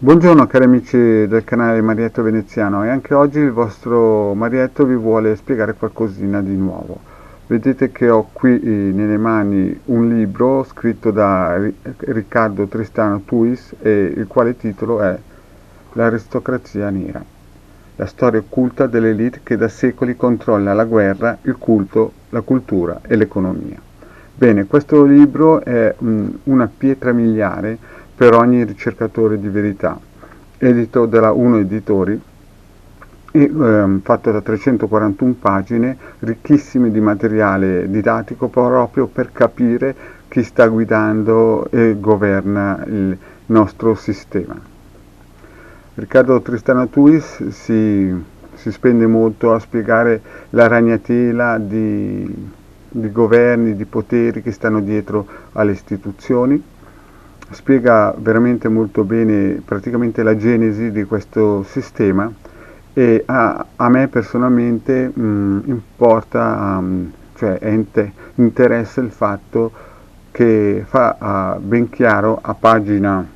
Buongiorno cari amici del canale Marietto Veneziano, e anche oggi il vostro Marietto vi vuole spiegare qualcosina di nuovo. Vedete che ho qui nelle mani un libro scritto da Riccardo Tristano Tuis, e il quale titolo è L'aristocrazia nera, la storia occulta dell'elite che da secoli controlla la guerra, il culto, la cultura e l'economia. Bene, questo libro è una pietra miliare per ogni ricercatore di verità, edito dalla Uno Editori e fatto da 341 pagine, ricchissime di materiale didattico proprio per capire chi sta guidando e governa il nostro sistema. Riccardo Tristano Tuis si spende molto a spiegare la ragnatela di governi, di poteri che stanno dietro alle istituzioni. Spiega veramente molto bene praticamente la genesi di questo sistema, e a me personalmente importa, interessa il fatto che fa ben chiaro a pagina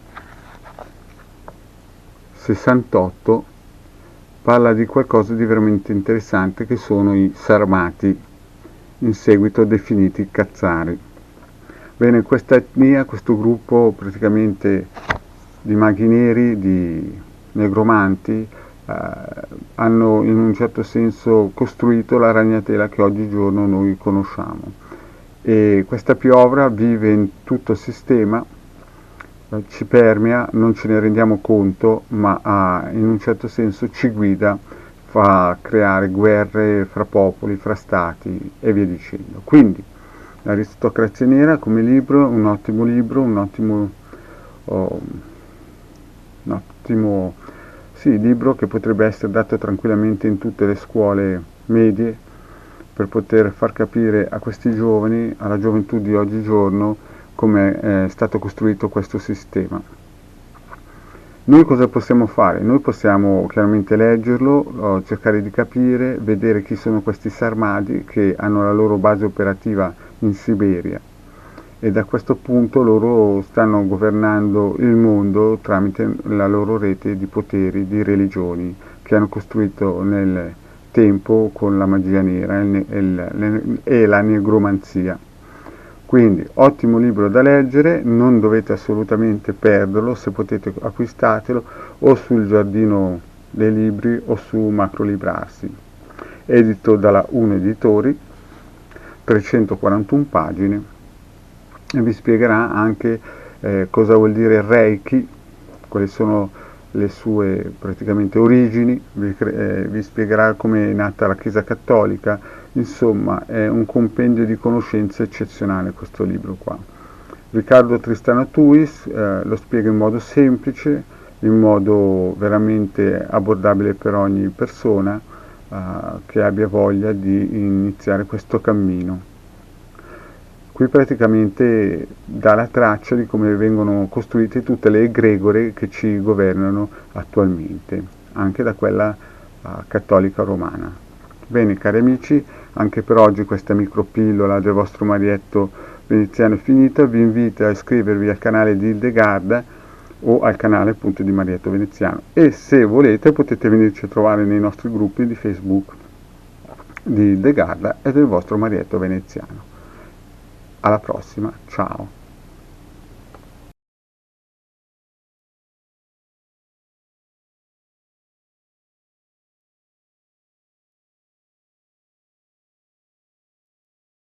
68, parla di qualcosa di veramente interessante, che sono i sarmati, in seguito definiti cazzari. Bene, questa etnia, questo gruppo praticamente di maghi neri, di negromanti, hanno in un certo senso costruito la ragnatela che oggigiorno noi conosciamo. E questa piovra vive in tutto il sistema, ci permea, non ce ne rendiamo conto, ma in un certo senso ci guida, fa creare guerre fra popoli, fra stati e via dicendo. Quindi L'aristocrazia nera come libro, un ottimo libro, oh, un ottimo libro che potrebbe essere dato tranquillamente in tutte le scuole medie, per poter far capire a questi giovani, alla gioventù di oggigiorno, come è stato costruito questo sistema. Noi cosa possiamo fare? Noi possiamo chiaramente leggerlo, cercare di capire, vedere chi sono questi sarmadi che hanno la loro base operativa in Siberia, e da questo punto loro stanno governando il mondo tramite la loro rete di poteri, di religioni che hanno costruito nel tempo con la magia nera e la negromanzia. Quindi ottimo libro da leggere, non dovete assolutamente perderlo, se potete acquistatelo o sul Giardino dei Libri o su Macrolibrarsi. Edito dalla Uno Editori, 341 pagine, e vi spiegherà anche cosa vuol dire Reiki, quali sono le sue praticamente origini, vi spiegherà come è nata la Chiesa Cattolica. Insomma, è un compendio di conoscenze eccezionale questo libro qua. Riccardo Tristano Tuis lo spiega in modo semplice, in modo veramente abbordabile per ogni persona che abbia voglia di iniziare questo cammino. Qui praticamente dà la traccia di come vengono costruite tutte le egregore che ci governano attualmente, anche da quella cattolica romana. Bene cari amici, anche per oggi questa micropillola del vostro Marietto Veneziano è finita. Vi invito a iscrivervi al canale di Hildegarda o al canale appunto di Marietto Veneziano, e se volete potete venirci a trovare nei nostri gruppi di Facebook di Hildegarda e del vostro Marietto Veneziano. Alla prossima, ciao!